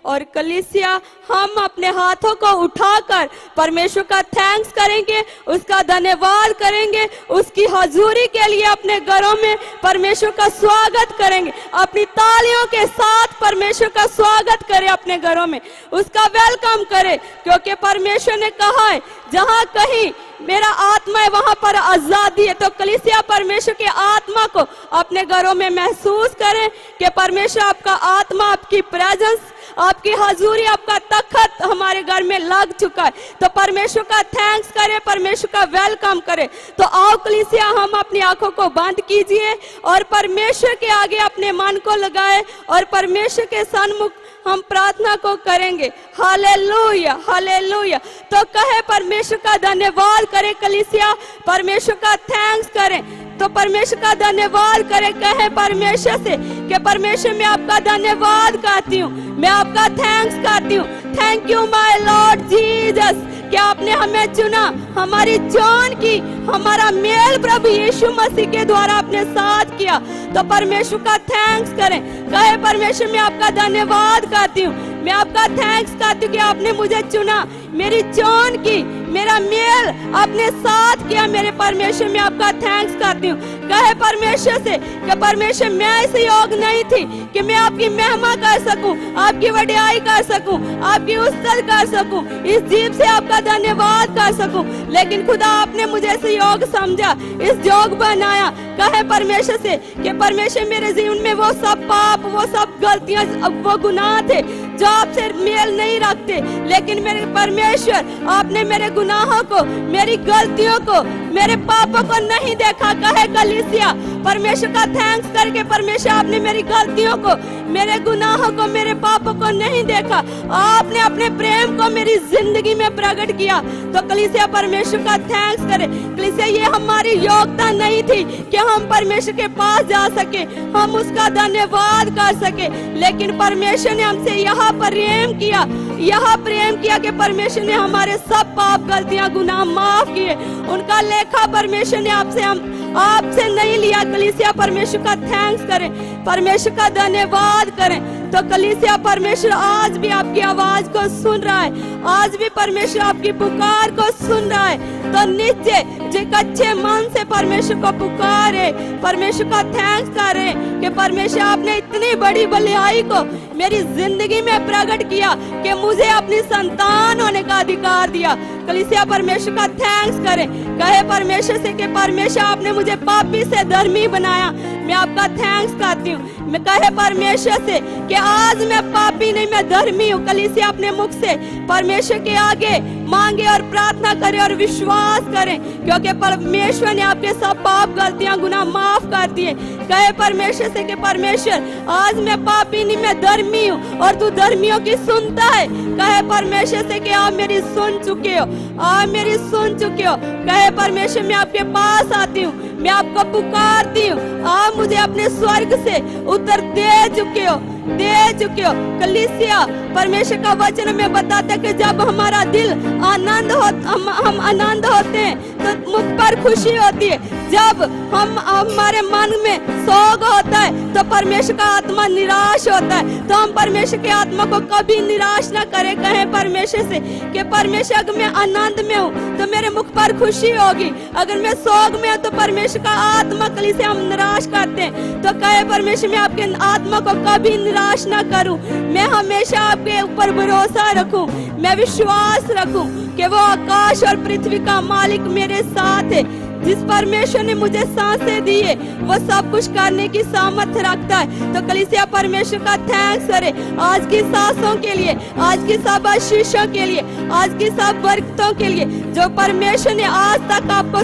और कलीसिया हम अपने हाथों को उठाकर परमेश्वर का थैंक्स करेंगे, उसका धन्यवाद करेंगे, उसकी हजूरी के लिए अपने घरों में परमेश्वर का स्वागत करेंगे। अपनी तालियों के साथ परमेश्वर का स्वागत करें, अपने घरों में उसका वेलकम करें, क्योंकि परमेश्वर ने कहा है जहां कहीं मेरा आत्मा है वहां पर आजादी है। तो कलीसिया परमेश्वर की आत्मा को अपने घरों में महसूस करें कि परमेश्वर आपका आत्मा, आपकी प्रेजेंस, आपकी हजूरी, आपका तखत हमारे घर में लग चुका है। तो परमेश्वर का थैंक्स करें, परमेश्वर का वेलकम करें। तो आओ कलीसिया हम अपनी आंखों को बंद कीजिए और परमेश्वर के आगे अपने मन को लगाए और परमेश्वर के सन्मुख हम प्रार्थना को करेंगे। Hallelujah, hallelujah. तो कहे परमेश्वर का धन्यवाद करें कलीसिया, परमेश्वर का थैंक्स करें। तो परमेश्वर का धन्यवाद करें, कहे परमेश्वर से कि परमेश्वर मैं आपका धन्यवाद करती हूँ, मैं आपका थैंक्स करती हूँ। Thank you my Lord Jesus कि आपने हमें चुना, हमारी जान की, हमारा मेल प्रभु यीशु मसीह के द्वारा आपने साथ किया। तो परमेश्वर का थैंक्स करें, कहे परमेश्वर मैं आपका धन्यवाद करती हूँ, मैं आपका थैंक्स करती हूँ कि आपने मुझे चुना, मेरी जान की, मेरा मेल आपने साथ किया। मेरे परमेश्वर मैं आपका थैंक्स करती हूँ। कहे परमेश्वर से कि परमेश्वर मैं इस योग नहीं थी कि मैं आपकी महिमा कर सकूं, आपकी वडियाई कर सकूं, आपकी उस्तत कर सकूं, इस जीव से आपका धन्यवाद कर सकूं, लेकिन खुदा आपने मुझे इस योग समझा, इस योग बनाया। कहे परमेश्वर से कि परमेश्वर मेरे जीवन में वो सब पाप, वो सब गलतियां, वो गुनाह थे जो आपसे मेल नहीं रखते, लेकिन मेरे परमेश्वर आपने मेरे गुनाहों को, मेरी गलतियों को, मेरे पापों को नहीं देखा। कहे कलीसिया परमेश्वर का थैंक्स करके परमेश्वर आपने मेरी गलतियों को, मेरे गुनाहों को, मेरे पापों को नहीं देखा, आपने अपने प्रेम को मेरी जिंदगी में प्रकट किया। तो कलीसिया परमेश्वर का थैंक्स करे। कलीसिया ये हमारी योग्यता नहीं थी कि हम परमेश्वर के पास जा सके, हम उसका धन्यवाद कर सके, लेकिन परमेश्वर ने हमसे यहाँ प्रेम किया, यहाँ प्रेम किया कि परमेश्वर ने हमारे सब पाप, गलतियां, गुनाह माफ किए। उनका लेखा परमेश्वर ने आपसे नहीं लिया। कलीसिया परमेश्वर का थैंक्स करें, परमेश्वर का धन्यवाद करें। तो कलीसिया परमेश्वर आज भी आपकी आवाज को सुन रहा है, आज भी परमेश्वर आपकी पुकार को सुन रहा है। तो नीचे जो कच्चे मन से परमेश्वर को पुकारे, परमेश्वर का थैंक्स करें कि परमेश्वर आपने इतनी बड़ी भलाई को मेरी जिंदगी में प्रकट किया कि मुझे अपनी संतान होने का अधिकार दिया। कलीसिया परमेश्वर का थैंक्स करें, कहे परमेश्वर से कि परमेश्वर आपने मुझे पापी से धर्मी बनाया, मैं आपका थैंक्स करती हूँ। मैं कहे परमेश्वर से कि आज मैं पापी नहीं, मैं धर्मी हूँ। कलीसिया अपने मुख से परमेश्वर के आगे मांगे और प्रार्थना करें और विश्वास करें, क्योंकि परमेश्वर ने आपके सब पाप, गलतियां, गुनाह माफ कर दिए। कहे परमेश्वर से कि परमेश्वर आज मैं पापी नहीं, मैं धर्मी हूँ और तू धर्मियों की सुनता है। कहे परमेश्वर से कि आप मेरी सुन चुके हो, आप मेरी सुन चुके हो। कहे परमेश्वर मैं आपके पास आती हूँ, मैं आपको पुकारती हूँ, आप मुझे अपने स्वर्ग से उत्तर दे चुके हो, दे चुके हो। कलीसिया परमेश्वर का वचन में बताता है कि जब हमारा दिल आनंद हो, हम आनंद होते हैं तो मुख पर खुशी होती है। जब हमारे मन में सोग होता है तो परमेश्वर का आत्मा निराश होता है। तो हम परमेश्वर के आत्मा को कभी निराश ना करें। कहें परमेश्वर से कि परमेश्वर अगर मैं आनंद में हूँ तो मेरे मुख पर खुशी होगी, अगर मैं सोग में हूँ तो परमेश्वर का आत्मा, कलीसिया हम निराश करते हैं। तो कहे परमेश्वर मैं आपके आत्मा को कभी निराश ना करूं, मैं हमेशा आपके ऊपर भरोसा रखूं, मैं विश्वास रखूं कि वो आकाश और पृथ्वी का मालिक मेरे साथ है। जिस परमेश्वर ने मुझे सांसें दी है वो सब कुछ करने की सामर्थ्य रखता है। तो कलीसिया परमेश्वर का थैंक्स करे आज की सांसों के लिए, आज की सब आशीषों के लिए, आज की सब बरकतों के लिए जो परमेश्वर ने आज तक आपको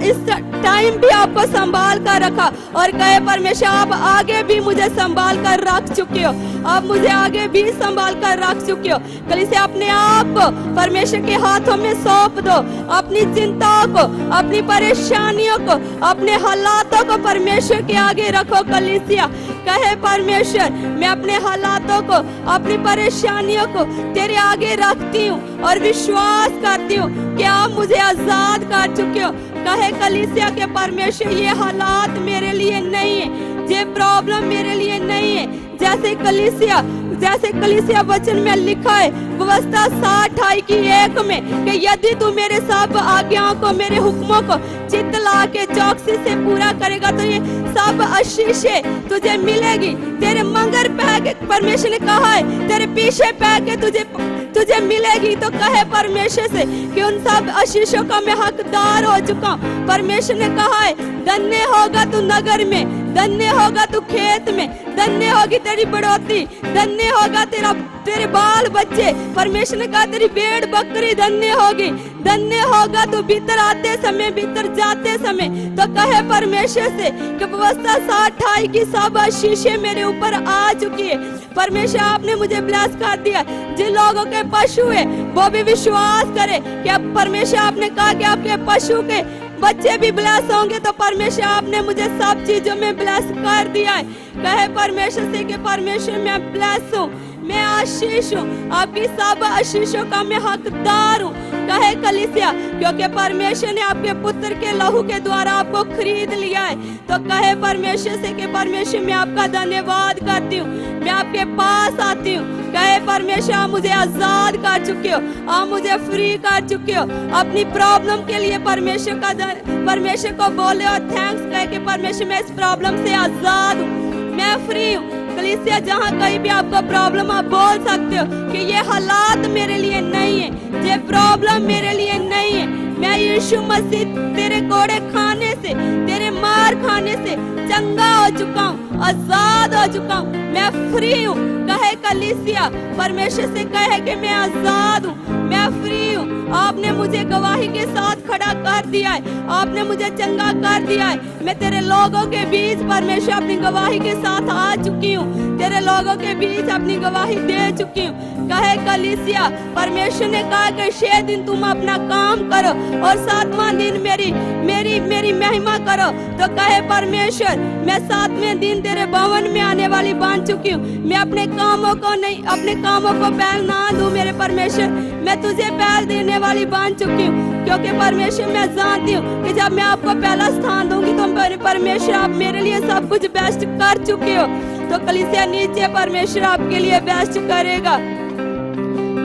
इस टाइम भी आपको संभाल कर रखा। और कहे परमेश्वर आप आगे भी मुझे संभाल कर रख चुके हो, आप मुझे आगे भी संभाल कर रख चुके हो। कलीसिया अपने आप को परमेश्वर के हाथों में सौंप दो, अपनी चिंताओं को, अपनी परेशानियों को, अपने हालातों को परमेश्वर के आगे रखो। कलीसिया कहे परमेश्वर मैं अपने हालातों को, अपनी परेशानियों को तेरे आगे रखती हूँ और विश्वास करती हूँ कि आप मुझे आजाद कर चुके हो। कहे कलीसिया के परमेश्वर ये हालात मेरे लिए नहीं है, ये प्रॉब्लम मेरे लिए नहीं है। जैसे कलीसिया जैसे कलीसिया वचन में लिखा है व्यवस्था 60:1 में कि यदि तू मेरे सब आज्ञाओं को, मेरे हुक्मों को चित्त ला के चौकसी से पूरा करेगा तो ये सब आशीषें तुझे मिलेगी। तेरे मंगर पह के परमेश्वर ने कहा है तेरे पीछे पह के तुझे मिलेगी। तो कहे परमेश्वर से कि उन सब आशीषों का मैं हकदार हो चुका हूँ। परमेश्वर ने कहा है धन्य होगा तू नगर में, धन्य होगा तू खेत में, धन्य होगी तेरी बढ़ोतरी, धन्य होगा तेरे बाल बच्चे। परमेश्वर ने कहा तेरी भेड़ बकरी धन्य होगी, धन्य होगा तू भीतर आते समय, भीतर जाते समय। तो कहे परमेश्वर से कि व्यवस्था 60:28 की सब आशीषें मेरे ऊपर आ चुकी है। परमेश्वर आपने मुझे ब्लेस कर दिया। जिन लोगों के पशु है वो भी विश्वास करे कि अब परमेश्वर आपने कहा कि आपके पशु के बच्चे भी ब्लेस होंगे। तो परमेश्वर आपने मुझे सब चीजों में ब्लेस कर दिया है। कहे परमेश्वर से कि परमेश्वर मैं ब्लेस हूँ, मैं आशीष हूँ, आपकी सब आशीषों का मैं हकदार हूँ। कहे कलीसिया क्योंकि परमेश्वर ने आपके पुत्र के लहू के द्वारा आपको खरीद लिया है। तो कहे परमेश्वर से कि परमेश्वर मैं आपका धन्यवाद करती हूँ, मैं आपके पास आती हूँ। कहे परमेश्वर आप मुझे आजाद कर चुके हो, आप मुझे फ्री कर चुके हो। अपनी प्रॉब्लम के लिए परमेश्वर को बोले और थैंक्स कहे कि परमेश्वर मैं इस प्रॉब्लम से आजाद हूँ, मैं फ्री हूँ। कलीसिया जहाँ कहीं भी आपका प्रॉब्लम आप बोल सकते हो कि ये हालात मेरे लिए नहीं है, ये प्रॉब्लम मेरे लिए नहीं है। मैं यीशु मसीह तेरे कोड़े खाने से, तेरे मार खाने से चंगा हो चुका हूँ, आजाद हो चुका हूँ, मैं फ्री हूँ। कहे कलीसिया परमेश्वर से कहे कि मैं आजाद हूँ, मैं फ्री हूँ। आपने मुझे गवाही के साथ खड़ा कर दिया है, आपने मुझे चंगा कर दिया है। मैं तेरे लोगों के बीच परमेश्वर अपनी गवाही के साथ आ चुकी हूँ, तेरे लोगों के बीच अपनी गवाही दे चुकी हूँ। कहे कलीसिया परमेश्वर ने कहा कि 6 दिन तुम अपना काम करो और 7वां दिन मेरी महिमा करो। तो कहे परमेश्वर मैं 7वें दिन तेरे भवन में आने वाली बन चुकी हूँ। मैं अपने कामों को बैल ना दूं मेरे परमेश्वर, मैं तुझे बैल देने वाली बन चुकी हूँ। क्योंकि परमेश्वर मैं जानती हूँ कि जब मैं आपको पहला स्थान दूंगी तो मेरे परमेश्वर आप मेरे लिए सब कुछ बेस्ट कर चुके हो। तो कलीसिया नीचे परमेश्वर आपके लिए बेस्ट करेगा।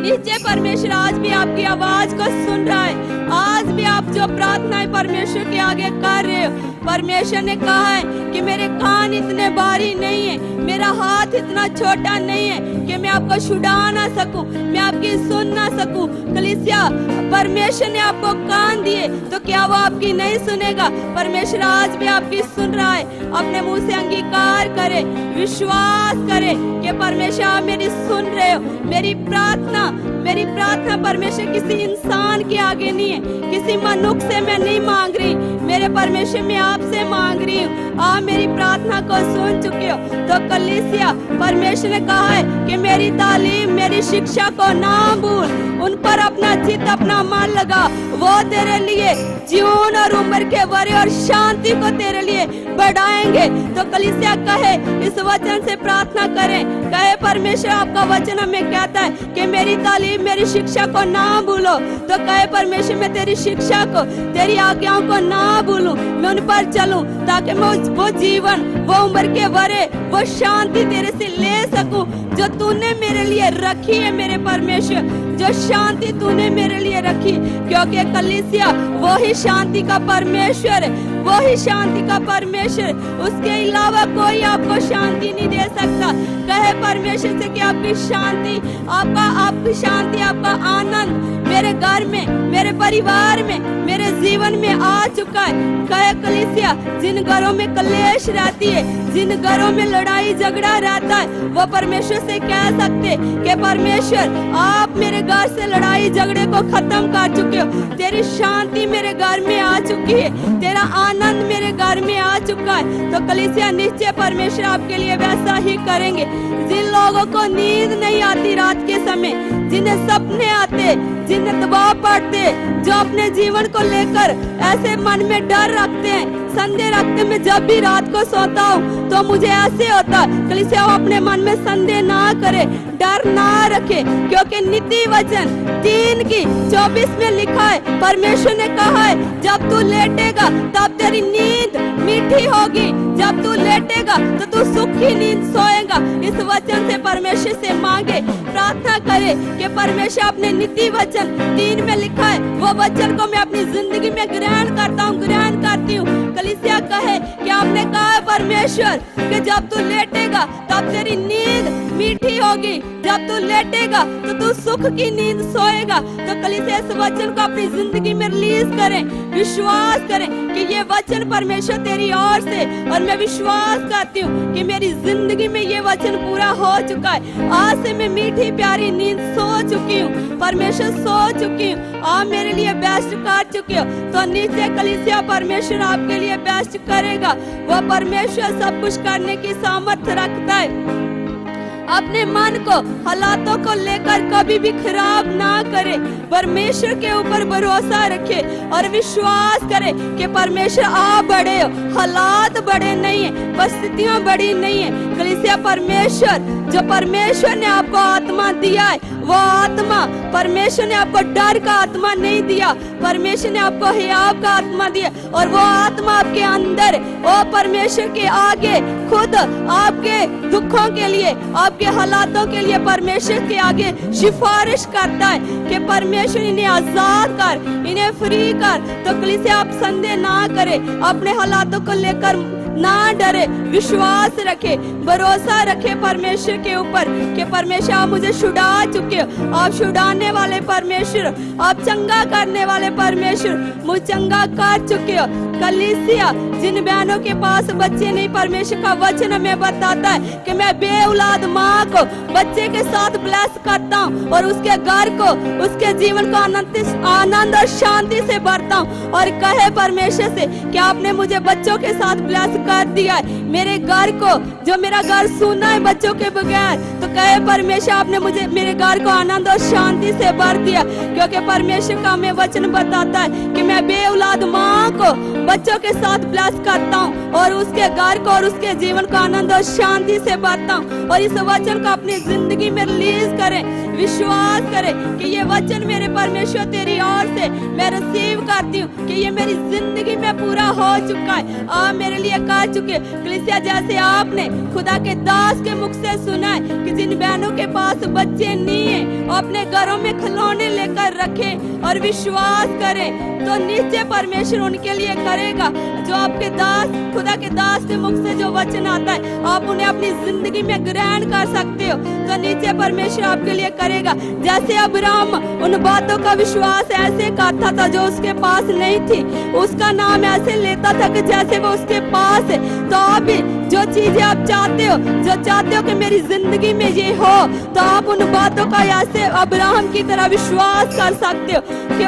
नीचे परमेश्वर आज भी आपकी आवाज को सुन रहा है। आज भी आप जो प्रार्थनाएं परमेश्वर के आगे कर रहे हो, परमेश्वर ने कहा है कि मेरे कान इतने भारी नहीं है, मेरा हाथ इतना छोटा नहीं है कि मैं आपको छुड़ा ना सकूं, मैं आपकी सुन ना सकूं। कलीसिया परमेश्वर ने आपको कान दिए तो क्या वो आपकी नहीं सुनेगा? परमेश्वर आज भी आपकी सुन रहा है। अपने मुंह से अंगीकार करे, विश्वास करे कि परमेश्वर आप मेरी सुन रहे हो। मेरी प्रार्थना परमेश्वर किसी इंसान के आगे नहीं है, किसी मनुष्य से मैं नहीं मांग रही, मेरे परमेश्वर मैं आपसे मांग रही हूँ। आप मेरी प्रार्थना को सुन चुके हो। तो कलीसिया परमेश्वर ने कहा है कि मेरी तालीम, मेरी शिक्षा को ना भूल, उन पर अपना चित्त, अपना मन लगा, वो तेरे लिए जीवन और उम्र के बड़े और शांति को तेरे लिए बढ़ाएंगे। तो कलीसिया कहे इस वचन से प्रार्थना करें। कहे परमेश्वर आपका वचन हमें कहता है कि मेरी तालीम, मेरी शिक्षा को ना भूलो। तो कहे परमेश्वर मैं तेरी शिक्षा को, तेरी आज्ञाओं को ना भूलूं, मैं उन पर चलूं ताकि मैं वो जीवन, वो उम्र के बड़े, वो शांति तेरे से ले सकूं जो तूने मेरे लिए रखी है। मेरे परमेश्वर जो शांति तूने मेरे लिए रखी, क्योंकि कलीसिया वो ही शांति का परमेश्वर है, वो ही शांति का परमेश्वर, उसके अलावा कोई आपको शांति नहीं दे सकता। कहे परमेश्वर से कि आपकी शांति, आपकी शांति, आपका आनंद मेरे घर में, मेरे परिवार में, मेरे जीवन में आ चुका है। कहे कलीसिया जिन घरों में कलेश रहती है, जिन घरों में लड़ाई झगड़ा रहता है, वो परमेश्वर से कह सकते कि परमेश्वर आप मेरे घर से लड़ाई झगड़े को खत्म कर चुके हो, तेरी शांति मेरे घर में आ चुकी है, तेरा आनंद मेरे घर में आ चुका है। तो कलीसिया नीचे परमेश्वर आपके लिए वैसा ही करेंगे। जिन लोगों को नींद नहीं आती रात के समय, जिन्हें सपने आते, जिन्हें दबाव पड़ते, जो अपने जीवन को लेकर ऐसे मन में डर रखते हैं, संदेह रखते। मैं जब भी रात को सोता हूँ तो मुझे ऐसे होता। कलीसिया अपने मन में संदेह ना करे, डर ना रखे, क्योंकि नीति वचन 3:24 में लिखा है, परमेश्वर ने कहा है जब तू लेटेगा तब तेरी नींद मीठी होगी, जब तू लेटेगा तो तू सुख की नींद सोएगा। इस वचन से परमेश्वर से मांगे, प्रार्थना करे कि परमेश्वर अपने नीति वचन 3 में लिखा है वो वचन को मैं अपनी जिंदगी में ग्रहण करता हूँ, ग्रहण करती हूँ। कलीसिया कहे कि आपने कहा है परमेश्वर कि जब तू लेटेगा तब तेरी नींद मीठी होगी, जब तू लेटेगा तो तू सुख की नींद सोएगा। तो कलीसिया इस वचन को अपनी जिंदगी में रिलीज करें, विश्वास करें कि ये वचन परमेश्वर तेरी ओर से, और मैं विश्वास करती हूँ कि मेरी जिंदगी में ये वचन पूरा हो चुका है। आज से मैं मीठी प्यारी नींद सो चुकी हूँ, परमेश्वर सो चुकी हूँ, आप मेरे लिए बेस्ट कर चुके हो। तो नीचे कलीसिया परमेश्वर आपके लिए बेस्ट करेगा। वो परमेश्वर सब कुछ करने की सामर्थ्य रखता है। अपने मन को हालातों को लेकर कभी भी खराब ना करे, परमेश्वर के ऊपर भरोसा रखे और विश्वास करे कि परमेश्वर आप बड़े हो, हालात बड़े नहीं है, परिस्थितियां बड़ी नहीं है। कलीसिया परमेश्वर, जो परमेश्वर ने आपको आत्मा दिया है, वो आत्मा परमेश्वर ने आपको डर का आत्मा नहीं दिया, परमेश्वर ने आपको हियाव का आत्मा दिया, और वो आत्मा आपके अंदर, वो परमेश्वर के आगे खुद आपके दुखों के लिए, आपके हालातों के लिए परमेश्वर के आगे सिफारिश करता है कि परमेश्वर इन्हें आजाद कर, इन्हें फ्री कर। तो कलीसिया आप संदेह ना करें, अपने हालातों को लेकर ना डरे, विश्वास रखे, भरोसा रखे परमेश्वर के ऊपर कि परमेश्वर आप मुझे छुड़ा चुके हो, आप छुड़ाने वाले परमेश्वर, आप चंगा करने वाले परमेश्वर, मुझे चंगा कर चुके हो। कलीसिया जिन बहनों के पास बच्चे नहीं, परमेश्वर का वचन हमें बताता है कि मैं बेऔलाद माँ को बच्चे के साथ ब्लेस करता हूँ और उसके घर को, उसके जीवन को आनंद और शांति से भरता हूँ। और कहे परमेश्वर से कि आपने मुझे बच्चों के साथ ब्लेस कर दिया है, मेरे घर को, जो मेरा घर सुना है बच्चों के बगैर, तो कहे परमेश्वर आपने मुझे, मेरे घर को आनंद और शांति से भर दिया, क्योंकि परमेश्वर का हमें वचन बताता है कि मैं बेऔलाद माँ को बच्चों के साथ ब्लेस करता हूँ और उसके घर को और उसके जीवन को आनंद और शांति से भरता हूँ। और इस वचन को अपनी जिंदगी में रिलीज करें, विश्वास करें कि ये वचन मेरे परमेश्वर तेरी ओर से मैं रिसीव करती हूँ कि ये मेरी जिंदगी में पूरा हो चुका है, आप मेरे लिए कर चुके। कलीसिया जैसे आपने खुदा के दास के मुख से सुना है कि जिन बहनों के पास बच्चे नहीं है अपने घरों में खिलौने लेकर रखें और विश्वास करें, तो नीचे परमेश्वर उनके लिए करेगा। जो आपके दास, खुदा के दास के मुख से जो वचन आता है आप उन्हें अपनी जिंदगी में ग्रहण कर सकते हो, तो नीचे परमेश्वर आपके लिए करेगा। जैसे अब्राहम उन बातों का विश्वास ऐसे करता था जो उसके पास नहीं थी, उसका नाम ऐसे लेता था कि जैसे वो उसके पास है। तो आप भी जो चीजें आप चाहते हो, जो चाहते हो कि मेरी जिंदगी में ये हो, तो आप उन बातों का ऐसे अब्राहम की तरह विश्वास कर सकते हो कि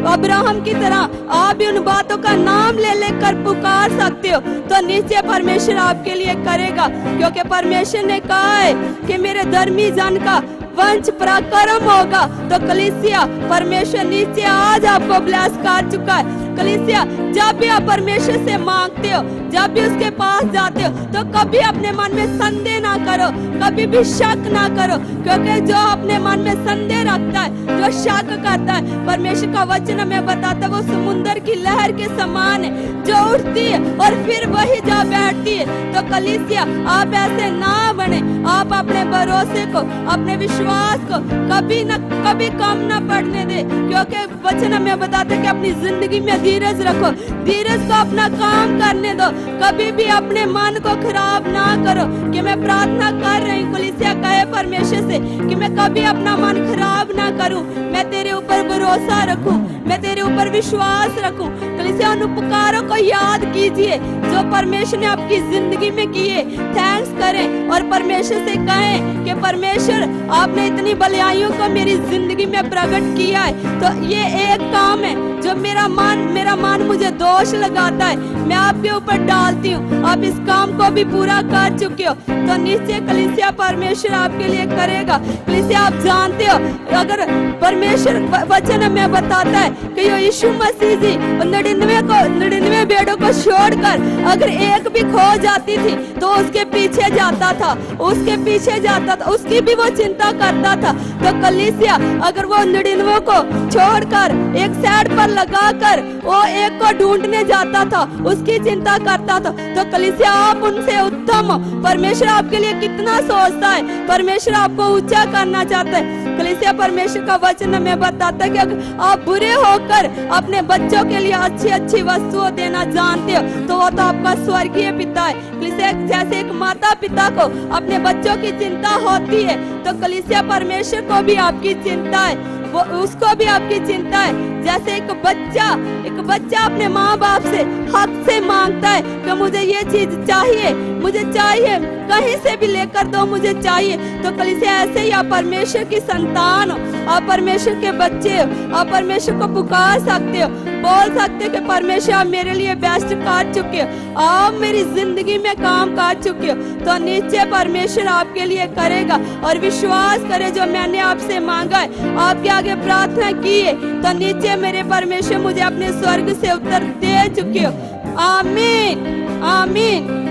अब्राहम की तरह आप भी उन बातों का नाम ले लेकर पुकार सकते हो। तो नीचे परमेश्वर आपके लिए करेगा, क्योंकि परमेश्वर ने कहा है कि मेरे धर्मी जन का वंश पराक्रम होगा। तो कलीसिया परमेश्वर नीचे आज आपको ब्लेस कर चुका है। कलीसिया जब भी आप परमेश्वर से मांगते हो, जब भी उसके पास जाते हो, तो कभी अपने मन में संदेह ना करो, कभी भी शक ना करो, क्योंकि जो अपने मन में संदेह रखता है, जो शक करता है, परमेश्वर का वचन हमें बताता है वो समुद्र की लहर के समान है जो उठती है और फिर वही जा बैठती है। तो कलीसिया आप ऐसे ना बने, आप अपने भरोसे को, अपने विश्वास को कभी कम ना पड़ने दे, क्योंकि वचन हमें बताते हैं कि अपनी जिंदगी में धीरज रखो, धीरज को अपना काम करने दो, कभी भी अपने मन को खराब ना करो कि मैं प्रार्थना कर रही हूँ। कलीसिया कहे परमेश्वर से कि मैं कभी अपना मन खराब ना करूं, मैं तेरे ऊपर भरोसा रखूं, मैं तेरे ऊपर विश्वास रखूं। कलीसिया उन उपकारों को याद कीजिए जो परमेश्वर ने आपकी जिंदगी में किए, थैंक्स करें और परमेश्वर से कहें कि परमेश्वर आपने इतनी भलाइयों को मेरी जिंदगी में प्रकट किया है। तो ये एक काम है जो मेरा मन मुझे दोष लगाता है, मैं आपके ऊपर डालती हूँ। आप इस काम को भी पूरा कर चुके हो, तो निश्चय कलीसिया परमेश्वर आपके लिए करेगा। कलीसिया आप जानते हो, अगर परमेश्वर वचन में बताता है कि ये यीशु मसीह जी 99 भेड़ों को छोड़कर अगर एक भी खो जाती थी तो उसके पीछे जाता था, उसके पीछे जाता था, उसकी भी वो चिंता करता था। तो कलीसिया अगर वो 99 को छोड़कर एक साइड पर लगाकर वो एक को ढूंढने जाता था, उसकी चिंता करता था, तो कलीसिया आप उनसे उत्तम हो। परमेश्वर आपके लिए कितना सोचता है, परमेश्वर आपको ऊंचा करना चाहता है। कलीसिया परमेश्वर का वचन में बताता है कि अगर आप बुरे होकर अपने बच्चों के लिए अच्छी अच्छी वस्तुएं देना जानते हो तो वो तो आपका स्वर्गीय पिता है। कलीसिया जैसे एक माता पिता को अपने बच्चों की चिंता होती है, तो कलीसिया परमेश्वर को भी आपकी चिंता है, वो उसको भी आपकी चिंता है। जैसे एक बच्चा अपने माँ बाप से हक से मांगता है कि मुझे ये चीज चाहिए, मुझे चाहिए, कहीं से भी लेकर दो, मुझे चाहिए। तो कलीसिया ऐसे ही आप परमेश्वर की संतान हो, आप परमेश्वर के बच्चे हो, आप परमेश्वर को पुकार सकते हो, बोल सकते हो कि परमेश्वर आप मेरे लिए बेस्ट कर चुके हो, आप मेरी जिंदगी में काम कर चुके हो। तो निश्चय परमेश्वर आपके लिए करेगा। और विश्वास करे, जो मैंने आपसे मांगा है, आपके आगे प्रार्थना की है, तो निश्चय मेरे परमेश्वर मुझे अपने स्वर्ग से उत्तर दे चुके हो। आमीन, आमीन।